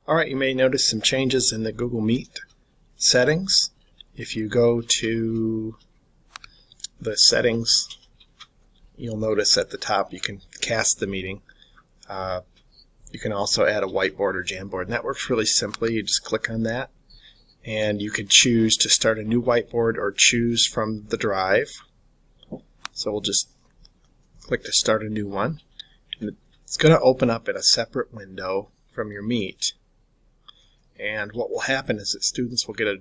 Alright, you may notice some changes in the Google Meet settings. If you go to the settings, you'll notice at the top you can cast the meeting. You can also add a whiteboard or Jamboard, and that works really simply. You just click on that, and you can choose to start a new whiteboard or choose from the drive. So we'll just click to start a new one. And it's going to open up in a separate window from your Meet. And what will happen is that students will get a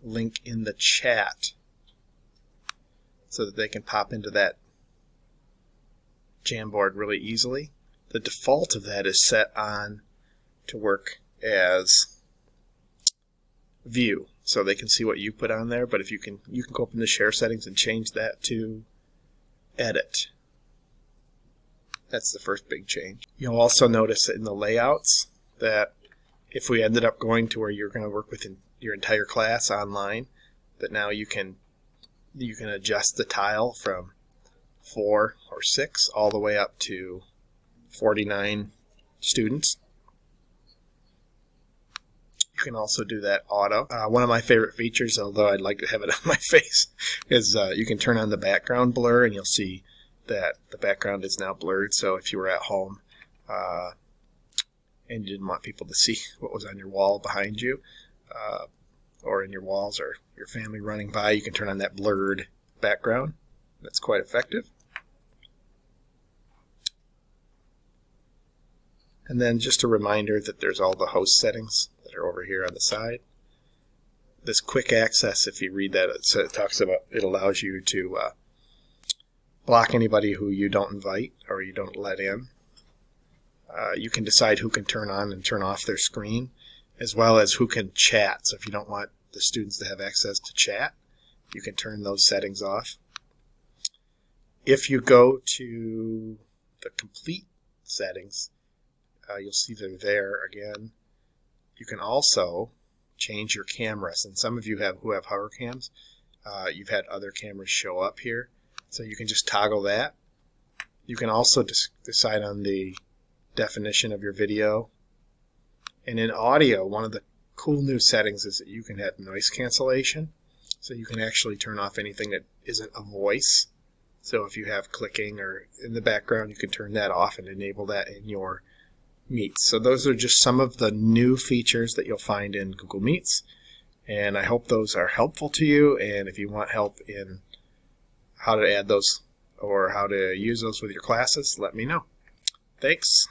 link in the chat so that they can pop into that Jamboard really easily. The default of that is set on to work as view, so they can see what you put on there. But if you can go up in the share settings and change that to edit. That's the first big change. You'll also notice in the layouts that if we ended up going to where you're going to work with your entire class online, that now you can adjust the tile from 4 or 6 all the way up to 49 students. You can also do that auto. One of my favorite features, although I'd like to have it on my face, is you can turn on the background blur, and you'll see that the background is now blurred. So if you were at home and you didn't want people to see what was on your wall behind you, or in your walls, or your family running by, you can turn on that blurred background. That's quite effective. And then just a reminder that there's all the host settings that are over here on the side. This quick access, if you read that, it allows you to block anybody who you don't invite or you don't let in. You can decide who can turn on and turn off their screen, as well as who can chat. So if you don't want the students to have access to chat, you can turn those settings off. If you go to the complete settings, you'll see they're there again. You can also change your cameras, and some of you who have hover cams, you've had other cameras show up here, so you can just toggle that. You can also decide on the definition of your video. And in audio, one of the cool new settings is that you can have noise cancellation, so you can actually turn off anything that isn't a voice. So if you have clicking or in the background, you can turn that off and enable that in your Meets. So those are just some of the new features that you'll find in Google Meets, and I hope those are helpful to you. And if you want help in how to add those or how to use those with your classes, let me know. Thanks.